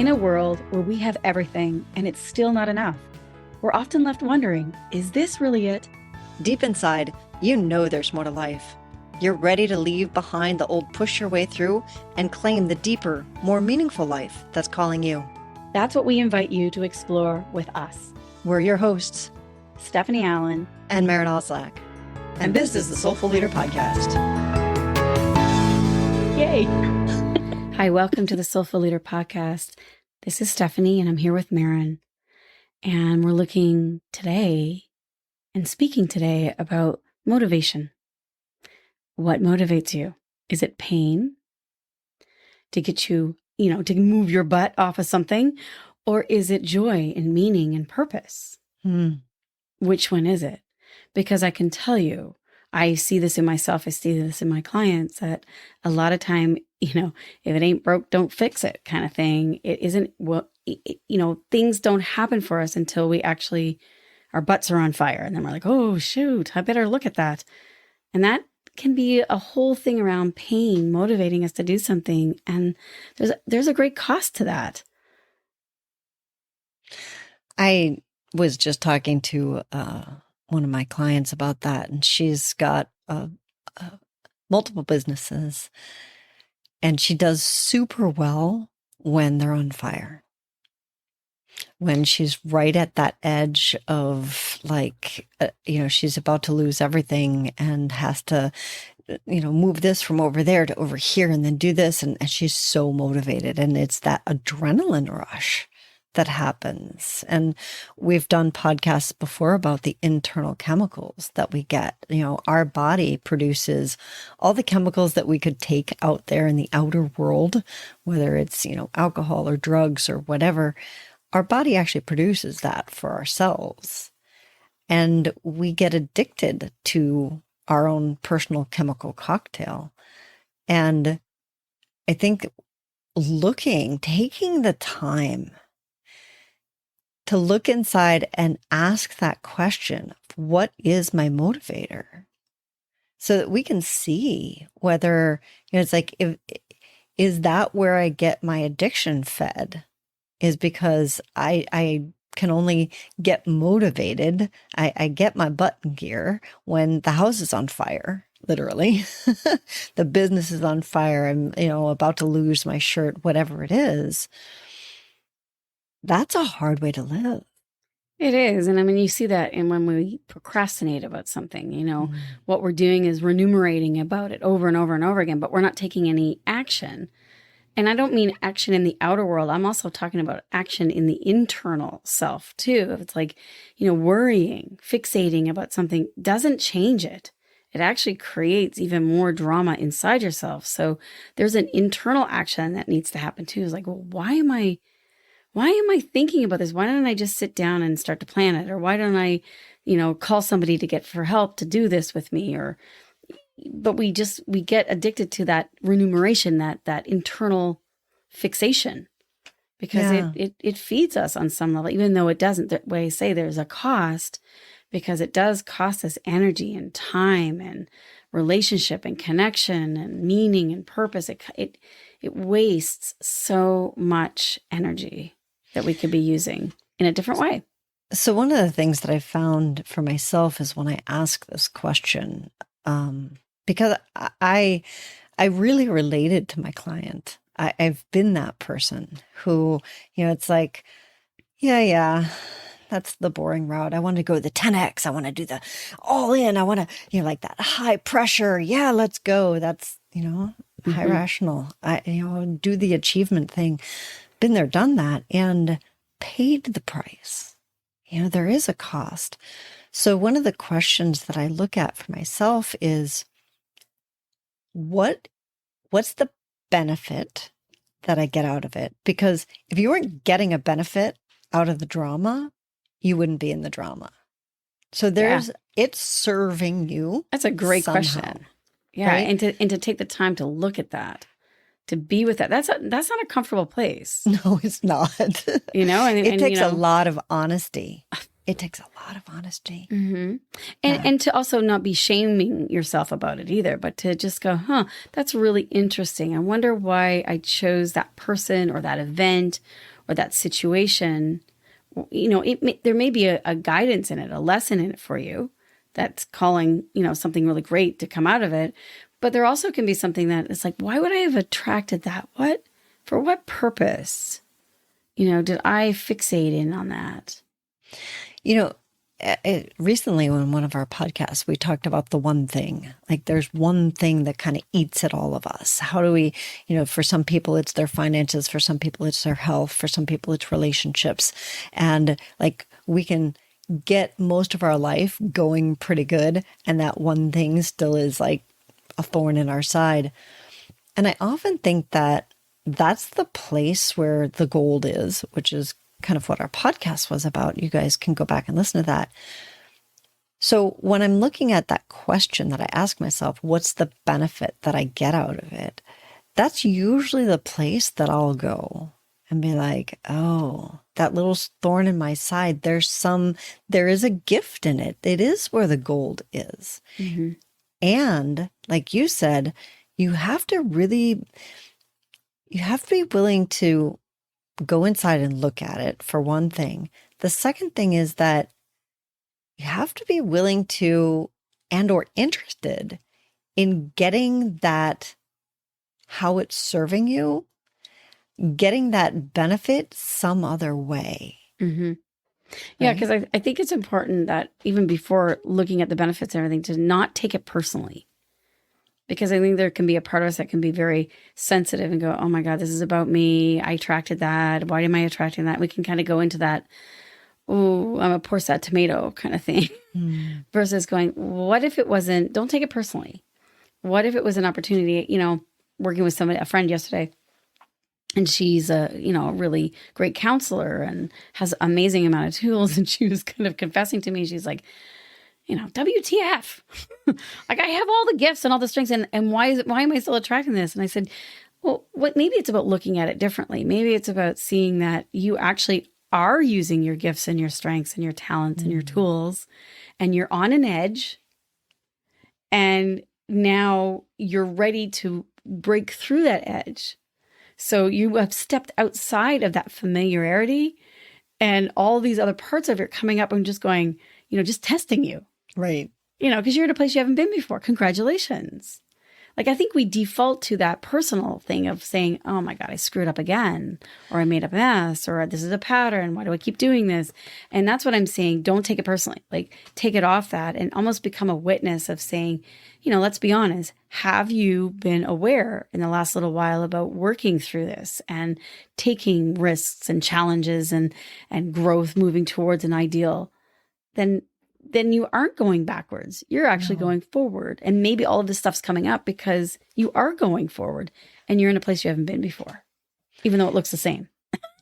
In a world where we have everything and it's still not enough, we're often left wondering, is this really it? Deep inside, you know there's more to life. You're ready to leave behind the old push your way through and claim the deeper, more meaningful life that's calling you. That's what we invite you to explore with us. We're your hosts, Stephanie Allen and Maren Stephanie. And this is the Soulful Leader Podcast. Yay! Hi, welcome to the Soulful Leader Podcast. This is Stephanie and I'm here with Maren. And we're looking today and speaking today about motivation. What motivates you? Is it pain to get you, to move your butt off of something? Or is it joy and meaning and purpose? Which one is it? Because I can tell you, I see this in myself, I see this in my clients, that a lot of time, if it ain't broke, don't fix it kind of thing. It isn't, things don't happen for us until we actually, our butts are on fire. And then we're like, oh, shoot, I better look at that. And that can be a whole thing around pain motivating us to do something. And there's a great cost to that. I was just talking to one of my clients about that, and she's got multiple businesses, and she does super well when they're on fire. When she's right at that edge of she's about to lose everything and has to, move this from over there to over here and then do this. And she's so motivated, and it's that adrenaline rush that happens. And we've done podcasts before about the internal chemicals that we get. Our body produces all the chemicals that we could take out there in the outer world, whether it's, alcohol or drugs or whatever. Our body actually produces that for ourselves. And we get addicted to our own personal chemical cocktail. And I think taking the time to look inside and ask that question, what is my motivator? So that we can see whether, it's like, is that where I get my addiction fed? Is because I can only get motivated. I get my butt in gear when the house is on fire, literally. The business is on fire. I'm, about to lose my shirt, whatever it is. That's a hard way to live. It is. And you see that when we procrastinate about something, what we're doing is we're enumerating about it over and over and over again, but we're not taking any action. And I don't mean action in the outer world. I'm also talking about action in the internal self too. It's like, worrying, fixating about something doesn't change it. It actually creates even more drama inside yourself. So there's an internal action that needs to happen too. It's like, well, why am I thinking about this? Why don't I just sit down and start to plan it? Or why don't I, call somebody to get for help to do this with me? But we get addicted to that remuneration, that internal fixation, because it feeds us on some level, even though it doesn't. The way I say there's a cost, because it does cost us energy and time and relationship and connection and meaning and purpose. It wastes so much energy that we could be using in a different way. So one of the things that I found for myself is when I ask this question, because I really related to my client. I've been that person who, it's like, yeah, that's the boring route. I want to go the 10X. I want to do the all in. I want to, like that high pressure. Yeah, let's go. That's, high rational. I, do the achievement thing. Been there, done that, and paid the price. There is a cost. So one of the questions that I look at for myself is, what's the benefit that I get out of it? Because if you weren't getting a benefit out of the drama, you wouldn't be in the drama. So it's serving you. That's a great somehow, question. Yeah. Right? And to take the time to look at that, to be with that. That's not a comfortable place. No, it's not. And it takes a lot of honesty. It takes a lot of honesty. Mm-hmm. And to also not be shaming yourself about it either, but to just go, that's really interesting. I wonder why I chose that person or that event or that situation. There may be a guidance in it, a lesson in it for you that's calling, something really great to come out of it. But there also can be something that is like, why would I have attracted that? For what purpose? Did I fixate in on that? Recently on one of our podcasts, we talked about the one thing. Like there's one thing that kind of eats at all of us. How do we, for some people it's their finances, for some people it's their health, for some people it's relationships. And like we can get most of our life going pretty good, and that one thing still is like a thorn in our side. And I often think that that's the place where the gold is, which is kind of what our podcast was about. You guys can go back and listen to that. So when I'm looking at that question that I ask myself, what's the benefit that I get out of it? That's usually the place that I'll go and be like, oh, that little thorn in my side, there is a gift in it. It is where the gold is. Mm-hmm. And like you said, you have to be willing to go inside and look at it, for one thing. The second thing is that you have to be willing to and or interested in getting that, how it's serving you, getting that benefit some other way. Mm-hmm. Yeah, because I think it's important that even before looking at the benefits and everything, to not take it personally. Because I think there can be a part of us that can be very sensitive and go, oh my God, this is about me. I attracted that. Why am I attracting that? We can kind of go into that, oh, I'm a poor sad tomato kind of thing. Versus going, what if it wasn't, don't take it personally. What if it was an opportunity, working with a friend yesterday, and she's a really great counselor and has an amazing amount of tools. And she was kind of confessing to me, she's like, WTF? Like I have all the gifts and all the strengths, and why am I still attracting this? And I said, well, maybe it's about looking at it differently. Maybe it's about seeing that you actually are using your gifts and your strengths and your talents and your tools, and you're on an edge, and now you're ready to break through that edge. So you have stepped outside of that familiarity, and all these other parts of it are coming up and just going, just testing you. Right. Because you're in a place you haven't been before. Congratulations. Like, I think we default to that personal thing of saying, oh my God, I screwed up again, or I made a mess, or this is a pattern. Why do I keep doing this? And that's what I'm saying. Don't take it personally. Like, take it off that and almost become a witness of saying, let's be honest. Have you been aware in the last little while about working through this and taking risks and challenges and growth, moving towards an ideal? Then you aren't going backwards. You're actually going forward. And maybe all of this stuff's coming up because you are going forward and you're in a place you haven't been before, even though it looks the same.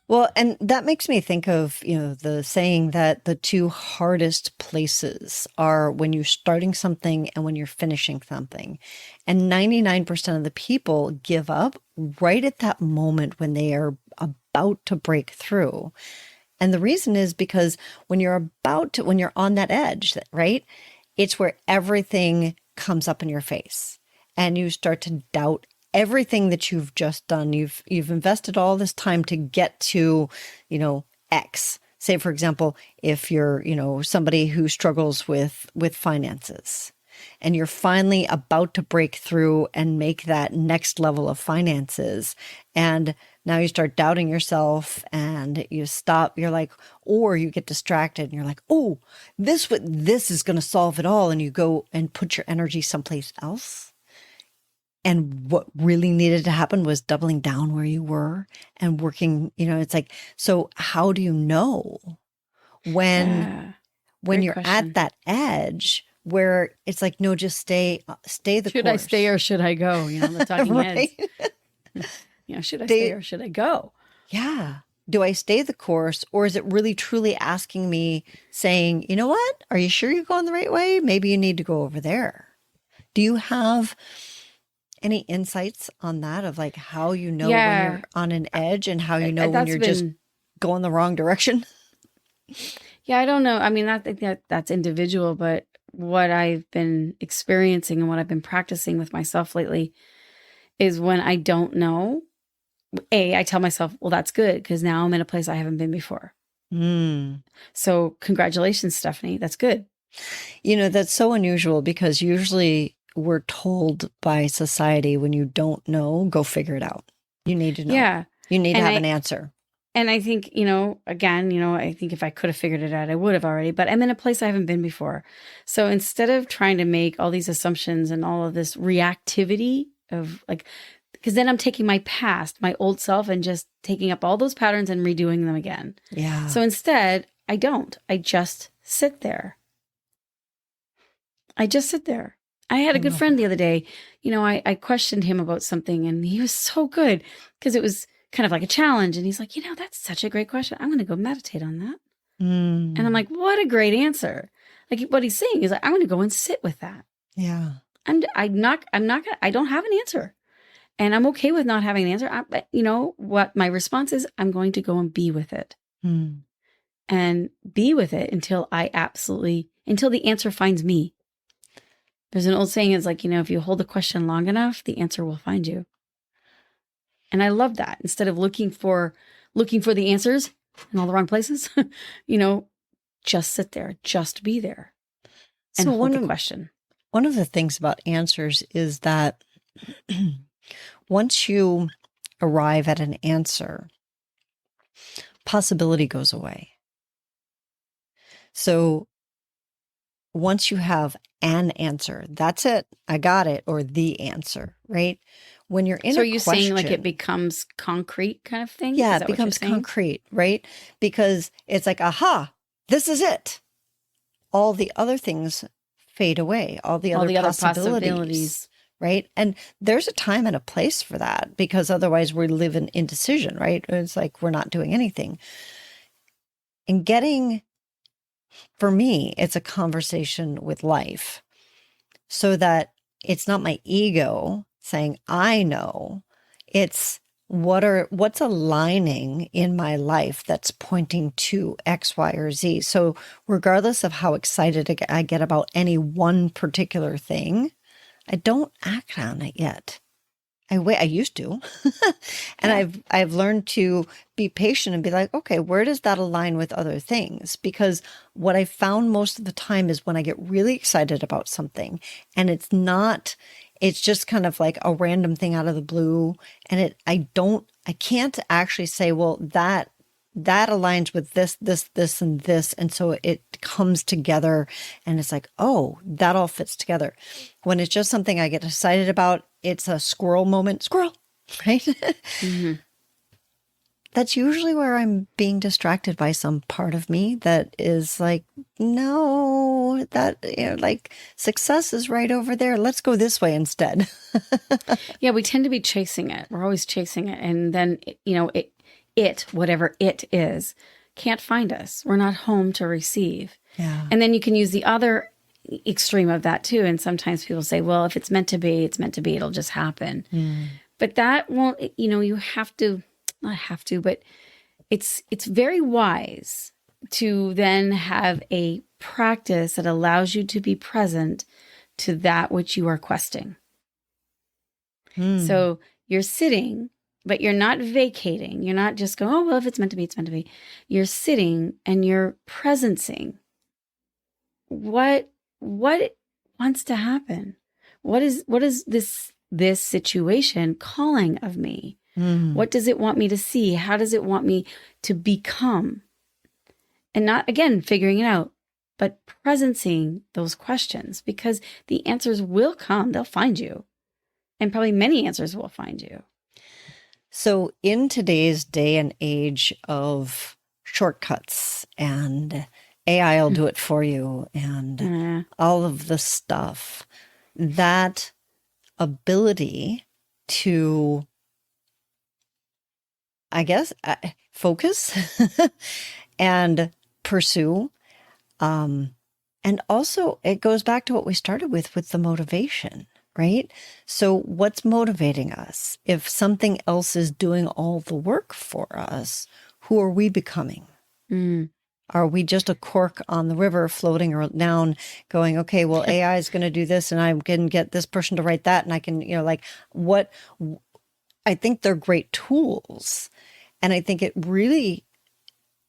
Well, and that makes me think of, the saying that the two hardest places are when you're starting something and when you're finishing something. And 99% of the people give up right at that moment when they are about to break through. And the reason is because when you're on that edge, right? It's where everything comes up in your face and you start to doubt everything that you've just done. You've invested all this time to get to, X. Say, for example, if you're, somebody who struggles with finances, and you're finally about to break through and make that next level of finances, and now you start doubting yourself and you stop, you're like, or you get distracted and you're like, oh, this is going to solve it all. And you go and put your energy someplace else. And what really needed to happen was doubling down where you were and working, it's like, so how do you know when you're question. at that edge where it's like, no, just stay the course. Should I stay or should I go? The talking heads. Should I stay or should I go? Yeah. Do I stay the course, or is it really truly asking me, saying, you know what? Are you sure you're going the right way? Maybe you need to go over there. Do you have any insights on that of like how you know when you're on an edge and how you know when you're just going the wrong direction? Yeah, I don't know. I mean, I think that's individual, but what I've been experiencing and what I've been practicing with myself lately is when I don't know, I tell myself, well, that's good because now I'm in a place I haven't been before. Mm. So congratulations, Stephanie. That's good. That's so unusual because usually we're told by society when you don't know, go figure it out. You need to know. Yeah. You need to And have an answer. And I think, again, I think if I could have figured it out, I would have already, but I'm in a place I haven't been before. So instead of trying to make all these assumptions and all of this reactivity of like, because then I'm taking my past, my old self, and just taking up all those patterns and redoing them again. Yeah. So instead, I don't. I just sit there. I just sit there. I had a good friend the other day. I questioned him about something and he was so good because it was kind of like a challenge. And he's like, that's such a great question. I'm going to go meditate on that. And I'm like, what a great answer. Like what he's saying is like, I'm going to go and sit with that. Yeah. I don't have an answer and I'm okay with not having an answer. What my response is, I'm going to go and be with it and be with it until the answer finds me. There's an old saying, it's like, if you hold a question long enough, the answer will find you. And I love that. Instead of looking for the answers in all the wrong places, just sit there, just be there and hold the question. One of the things about answers is that once you arrive at an answer, possibility goes away. So once you have an answer, that's it. I got it, or the answer, right? When you're in so a are you question, saying like it becomes concrete kind of thing? Yeah, it becomes concrete, right? Because it's like, aha, this is it. All the other things fade away. All the other possibilities, right? And there's a time and a place for that because otherwise we live in indecision, right? It's like we're not doing anything. And for me, it's a conversation with life so that it's not my ego saying, I know. It's what's aligning in my life that's pointing to X, Y, or Z. So regardless of how excited I get about any one particular thing, I don't act on it yet. I used to. And I've learned to be patient and be like, okay, where does that align with other things? Because what I found most of the time is when I get really excited about something and it's just kind of like a random thing out of the blue. And I can't actually say, well, that aligns with this, and this. And so it comes together and it's like, oh, that all fits together. When it's just something I get excited about, it's a squirrel moment, squirrel, right? Mm-hmm. That's usually where I'm being distracted by some part of me that is like, no, that, like success is right over there. Let's go this way instead. Yeah, we tend to be chasing it. We're always chasing it. And then, whatever it is, can't find us. We're not home to receive. Yeah. And then you can use the other extreme of that too. And sometimes people say, well, if it's meant to be, it's meant to be. It'll just happen. But that won't, you have to, not have to, but it's very wise to then have a practice that allows you to be present to that which you are questing. So you're sitting, but you're not vacating. You're not just going, oh, well, if it's meant to be, it's meant to be. You're sitting and you're presencing what wants to happen. What is this situation calling of me? What does it want me to see? How does it want me to become? And not, again, figuring it out, but presencing those questions because the answers will come. They'll find you. And probably many answers will find you. So in today's day and age of shortcuts and AI will do it for you and all of the stuff, that ability to, I guess, focus and pursue. And also it goes back to what we started with the motivation, right? So what's motivating us? If something else is doing all the work for us, who are we becoming? Are we just a cork on the river floating down going, okay, well, AI is going to do this and I can get this person to write that. And I can, like what I think they're great tools. And I think it really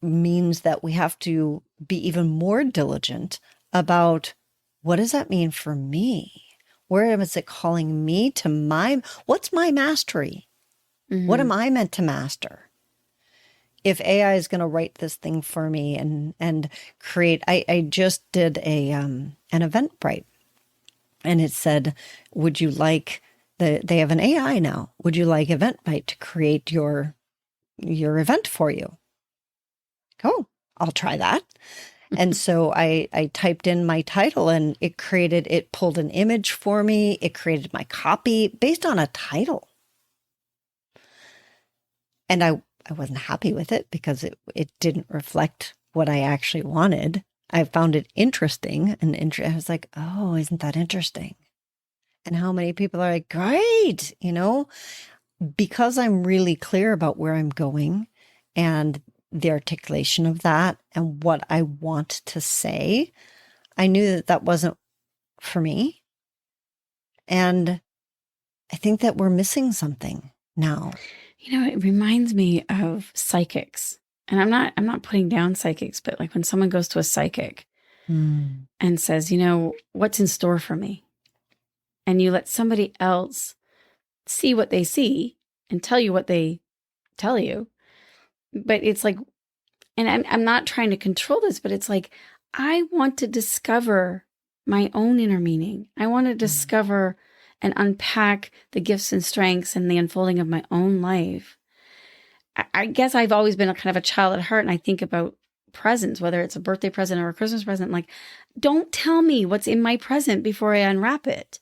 means that we have to be even more diligent about what does that mean for me? Where is it calling me to what's my mastery? What am I meant to master? If AI is going to write this thing for me and create, I just did an Eventbrite, and it said, would you like they have an AI now. Would you like Eventbrite to create your event for you? Oh, I'll try that. And so I typed in my title and it pulled an image for me. It created my copy based on a title. And I wasn't happy with it because it didn't reflect what I actually wanted. I found it interesting I was like, oh, isn't that interesting? And how many people are like, great, because I'm really clear about where I'm going and the articulation of that and what I want to say, I knew that wasn't for me. And I think that we're missing something now. It reminds me of psychics. And I'm not putting down psychics, but like when someone goes to a psychic and says, what's in store for me? And you let somebody else see what they see and tell you what they tell you. But it's like, and I'm not trying to control this, but it's like, I want to discover my own inner meaning. I want to discover and unpack the gifts and strengths and the unfolding of my own life. I guess I've always been a kind of a child at heart, and I think about presents, whether it's a birthday present or a Christmas present. Like, don't tell me what's in my present before I unwrap it.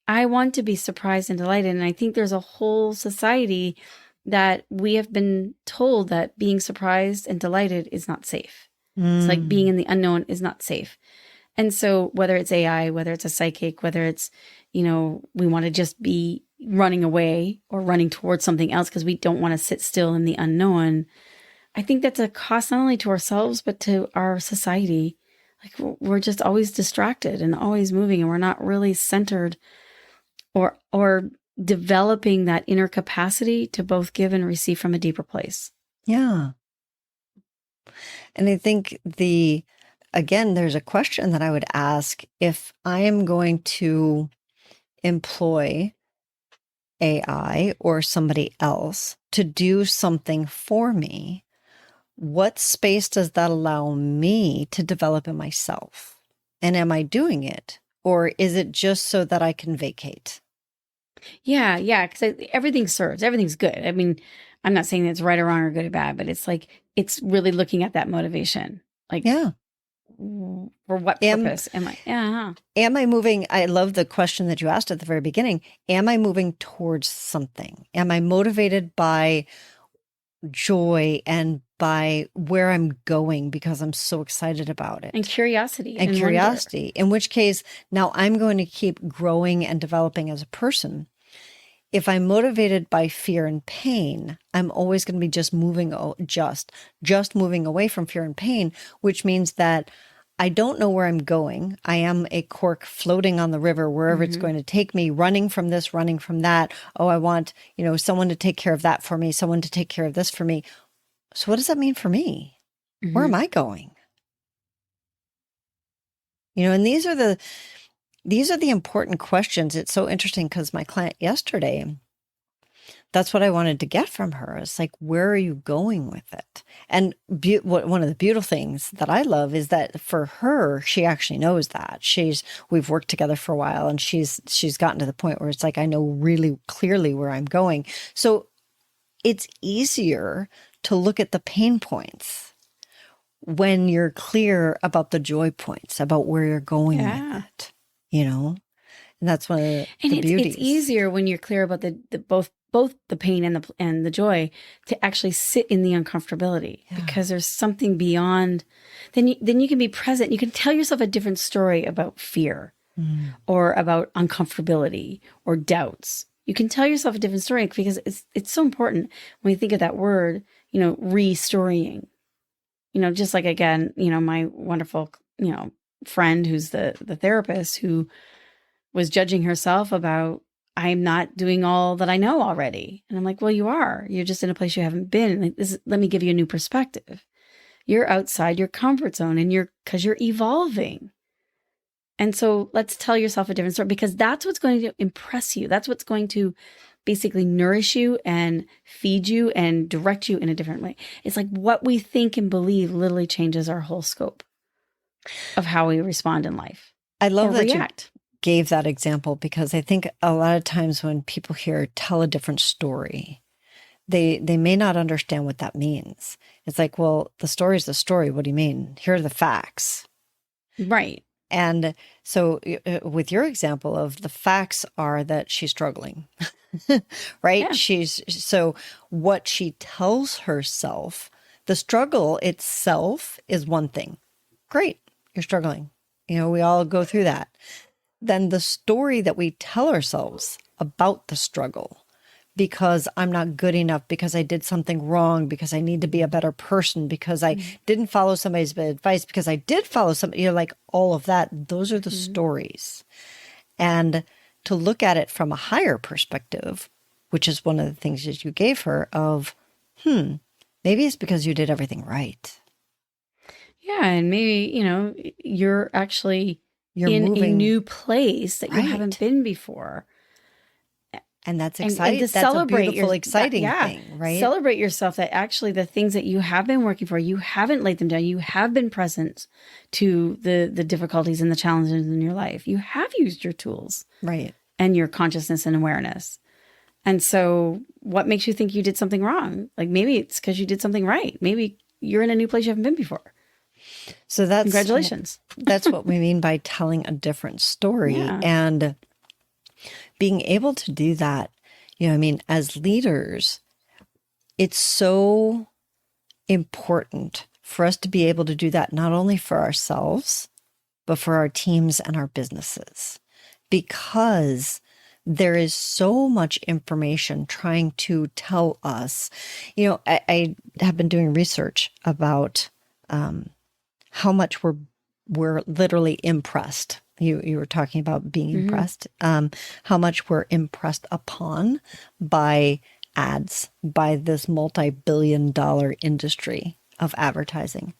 I want to be surprised and delighted. And I think there's a whole society that we have been told that being surprised and delighted is not safe. It's like being in the unknown is not safe. And so whether it's AI, whether it's a psychic, whether it's, we want to just be running away or running towards something else because we don't want to sit still in the unknown, I think that's a cost not only to ourselves, but to our society. Like we're just always distracted and always moving, and we're not really centered or developing that inner capacity to both give and receive from a deeper place. Yeah. And I think again, there's a question that I would ask: if I am going to employ AI or somebody else to do something for me, what space does that allow me to develop in myself? And am I doing it? Or is it just so that I can vacate? Yeah, because everything serves. Everything's good. I mean, I'm not saying it's right or wrong or good or bad, but it's like, it's really looking at that motivation. Like, yeah. For what purpose am I? Yeah. Am I moving? I love the question that you asked at the very beginning. Am I moving towards something? Am I motivated by joy and by where I'm going because I'm so excited about it? And curiosity. And curiosity. Wonder. In which case, now I'm going to keep growing and developing as a person. If I'm motivated by fear and pain, I'm always going to be just moving away from fear and pain, which means that I don't know where I'm going. I am a cork floating on the river, wherever it's going to take me, running from this, running from that. Oh, I want, someone to take care of that for me, someone to take care of this for me. So what does that mean for me? Where am I going? And these are the important questions. It's so interesting because my client yesterday, that's what I wanted to get from her. It's like, where are you going with it? And one of the beautiful things that I love is that for her, she actually knows that. We've worked together for a while, and she's gotten to the point where it's like, I know really clearly where I'm going. So it's easier to look at the pain points when you're clear about the joy points, about where you're going with it, And that's one of the beauties. It's easier when you're clear about the both the pain and the joy to actually sit in the uncomfortability, because there's something beyond. Then you can be present. You can tell yourself a different story about fear or about uncomfortability or doubts. You can tell yourself a different story, because it's so important when you think of that word, restoring. just like, again, my wonderful, friend who's the therapist who was judging herself about, I'm not doing all that I know already. And I'm like, well, you are. You're just in a place you haven't been. Like, let me give you a new perspective. You're outside your comfort zone because you're evolving. And so let's tell yourself a different story, because that's what's going to impress you. That's what's going to basically nourish you and feed you and direct you in a different way. It's like what we think and believe literally changes our whole scope of how we respond in life. I love that react. You gave that example, because I think a lot of times when people hear tell a different story, they may not understand what that means. It's like, well, the story is the story. What do you mean? Here are the facts. Right. And so with your example of the facts are that she's struggling, right? Yeah. So what she tells herself, the struggle itself is one thing. Great, you're struggling. We all go through that. Then the story that we tell ourselves about the struggle, because I'm not good enough, because I did something wrong, because I need to be a better person, because I didn't follow somebody's advice, because I did follow somebody, like all of that, those are the stories. And to look at it from a higher perspective, which is one of the things that you gave her of, maybe it's because you did everything right. Yeah. And maybe, you're actually in moving, a new place that you right. haven't been before. And that's exciting. And to that's celebrate a beautiful, exciting thing, right? Celebrate yourself that actually the things that you have been working for, you haven't laid them down. You have been present to the difficulties and the challenges in your life. You have used your tools. Right. And your consciousness and awareness. And so what makes you think you did something wrong? Like maybe it's because you did something right. Maybe you're in a new place you haven't been before. So that's congratulations. That's what we mean by telling a different story. Yeah. And being able to do that, as leaders, it's so important for us to be able to do that, not only for ourselves, but for our teams and our businesses, because there is so much information trying to tell us. I have been doing research about how much we're literally impressed. You were talking about being impressed. How much we're impressed upon by ads, by this multi-billion-dollar industry of advertising.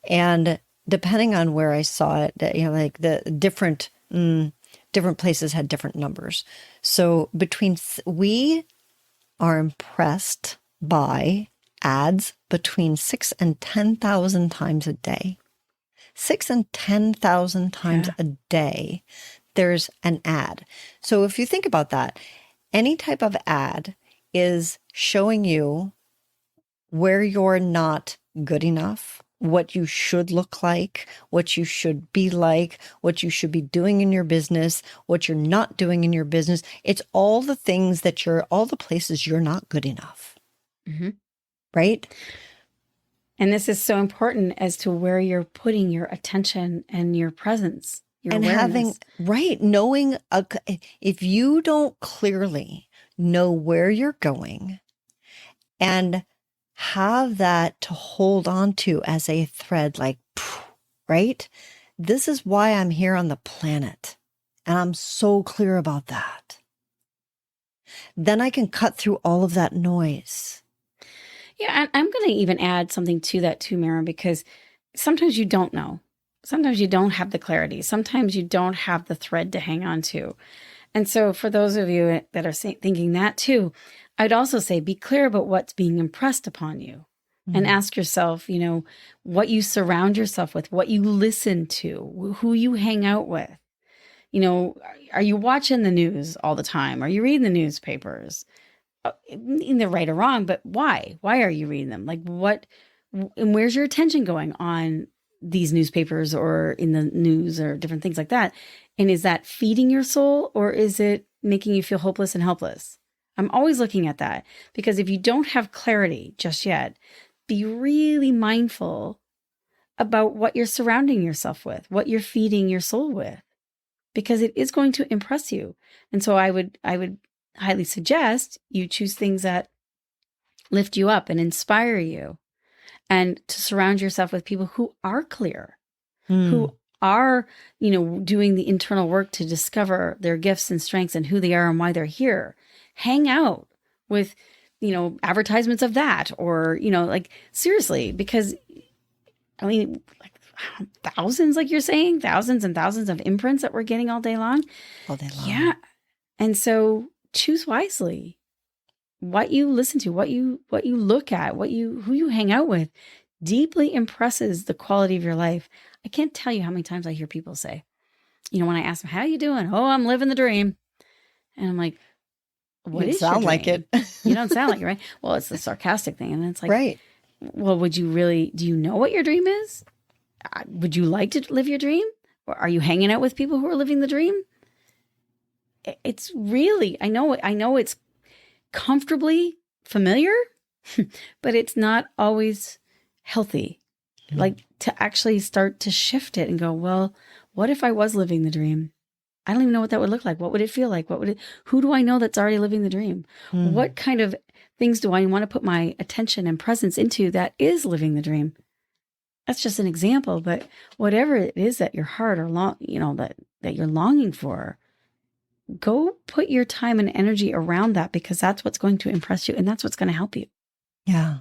And depending on where I saw it, like the different places had different numbers. So we are impressed by ads between 6,000 and 10,000 times a day. 6,000 and 10,000 times a day, there's an ad. So if you think about that, any type of ad is showing you where you're not good enough, what you should look like, what you should be like, what you should be doing in your business, what you're not doing in your business. It's all the things all the places you're not good enough. Right? And this is so important as to where you're putting your attention and your presence, your awareness. Knowing, if you don't clearly know where you're going and have that to hold on to as a thread, like, right? This is why I'm here on the planet. And I'm so clear about that. Then I can cut through all of that noise. Yeah, and I'm going to even add something to that too, Maren, because sometimes you don't know. Sometimes you don't have the clarity. Sometimes you don't have the thread to hang on to. And so for those of you that are thinking that too, I'd also say be clear about what's being impressed upon you. And ask yourself, what you surround yourself with, what you listen to, who you hang out with. Are you watching the news all the time? Are you reading the newspapers? Either right or wrong, but why? Why are you reading them? Like what, and where's your attention going on these newspapers or in the news or different things like that? And is that feeding your soul or is it making you feel hopeless and helpless? I'm always looking at that, because if you don't have clarity just yet, be really mindful about what you're surrounding yourself with, what you're feeding your soul with, because it is going to impress you. And so I would highly suggest you choose things that lift you up and inspire you and to surround yourself with people who are clear, Mm. who are, doing the internal work to discover their gifts and strengths and who they are and why they're here. Hang out with, advertisements of that, or, like, seriously, because I mean, like, thousands, like you're saying, thousands and thousands of imprints that we're getting all day long. All day long. Yeah. And so choose wisely what you listen to, what you look at, who you hang out with deeply impresses the quality of your life. I can't tell you how many times I hear people say, when I ask them, how you doing? Oh, I'm living the dream. And I'm like, what is your sound like dream? it. You don't sound like it, right? Well, it's the sarcastic thing. And it's like, Right. well, do you know what your dream is? Would you like to live your dream? Or are you hanging out with people who are living the dream? It's really, I know it's comfortably familiar, but it's not always healthy. Mm. Like, to actually start to shift it and go, well, what if I was living the dream? I don't even know what that would look like. What would it feel like? Who do I know that's already living the dream? Mm. What kind of things do I want to put my attention and presence into that is living the dream? That's just an example, but whatever it is that your heart or that you're longing for, go put your time and energy around that, because that's what's going to impress you and that's what's going to help you. Yeah.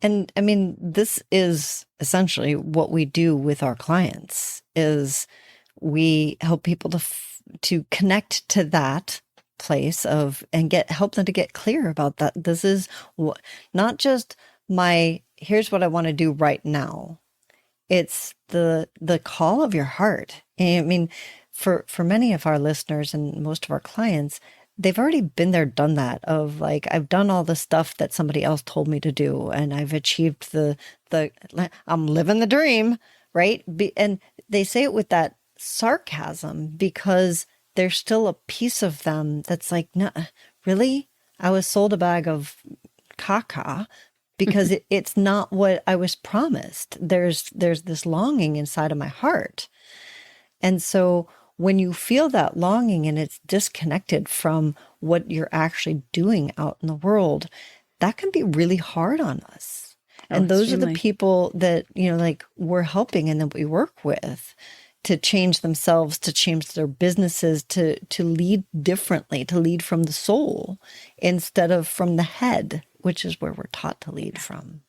And I mean, this is essentially what we do with our clients is we help people to connect to that place of, and help them to get clear about that. This is not just here's what I want to do right now. It's the call of your heart. And I mean, for many of our listeners and most of our clients, they've already been there, done that, of like, I've done all the stuff that somebody else told me to do, and I've achieved I'm living the dream, right? And they say it with that sarcasm because there's still a piece of them that's like, no, really? I was sold a bag of caca because it's not what I was promised. There's this longing inside of my heart. And so when you feel that longing and it's disconnected from what you're actually doing out in the world, that can be really hard on us. And those are the people that, like, we're helping and that we work with to change themselves, to change their businesses, to lead differently, to lead from the soul instead of from the head, which is where we're taught to lead from.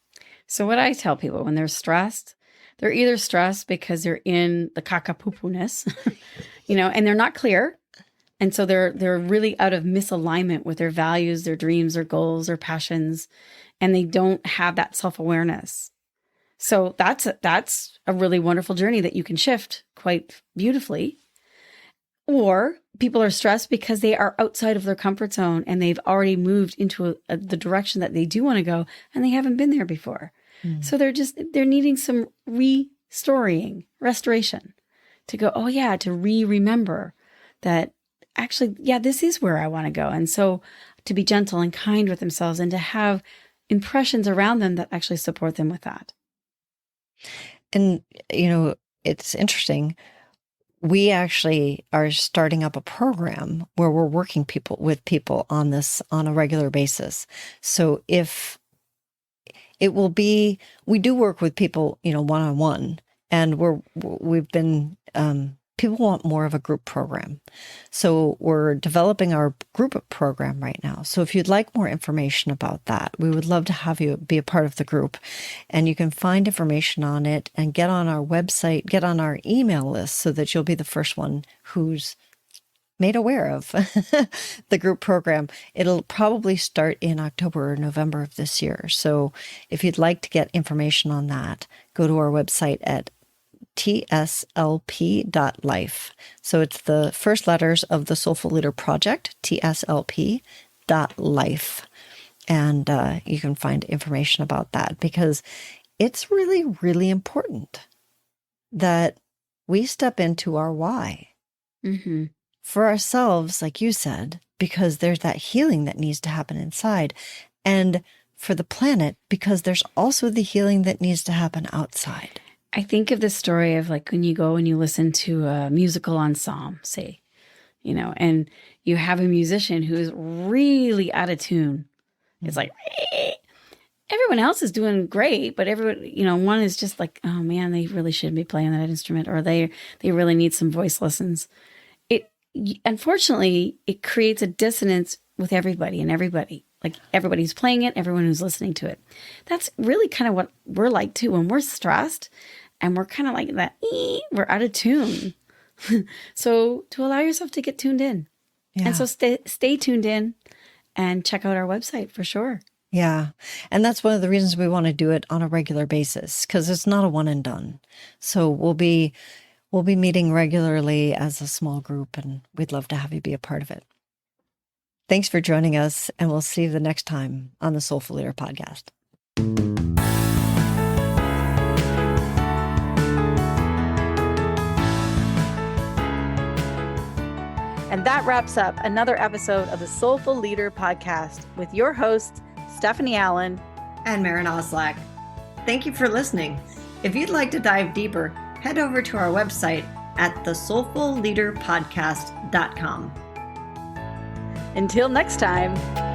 So what I tell people when they're stressed, they're either stressed because they're in the caca-poo-poo-ness, and they're not clear. And so they're really out of misalignment with their values, their dreams, their goals, their passions, and they don't have that self-awareness. So that's a really wonderful journey that you can shift quite beautifully. Or people are stressed because they are outside of their comfort zone and they've already moved into the direction that they do want to go, and they haven't been there before. Mm. So they're needing some restoration to go, oh yeah, to remember that actually, yeah, this is where I want to go. And so to be gentle and kind with themselves and to have impressions around them that actually support them with that. And, it's interesting. We actually are starting up a program where we're working with people on this on a regular basis. So if it will be, we do work with people, one-on-one, and we've been, people want more of a group program. So we're developing our group program right now. So if you'd like more information about that, we would love to have you be a part of the group. And you can find information on it and get on our website, get on our email list so that you'll be the first one who's made aware of the group program. It'll probably start in October or November of this year. So if you'd like to get information on that, go to our website at tslp.life. So it's the first letters of the Soulful Leader Project, tslp.life. And you can find information about that, because it's really, really important that we step into our why. Mm-hmm. For ourselves, like you said, because there's that healing that needs to happen inside. And for the planet, because there's also the healing that needs to happen outside. I think of the story of, like, when you go and you listen to a musical ensemble, say, and you have a musician who is really out of tune. It's like, everyone else is doing great, but everyone, one is just like, oh man, they really shouldn't be playing that instrument, or they really need some voice lessons. Unfortunately, it creates a dissonance with everybody and everybody. Like everybody who's playing it, everyone who's listening to it. That's really kind of what we're like too when we're stressed and we're kind of like that, we're out of tune. So to allow yourself to get tuned in. Yeah. And so stay tuned in and check out our website for sure. Yeah. And that's one of the reasons we want to do it on a regular basis, because it's not a one and done. So we'll be meeting regularly as a small group, and we'd love to have you be a part of it. Thanks for joining us, and we'll see you the next time on the Soulful Leader podcast. And that wraps up another episode of the Soulful Leader podcast with your hosts, Stephanie Allen and Maren Stephanie. Thank you for listening. If you'd like to dive deeper, head over to our website at thesoulfulleaderpodcast.com. Until next time.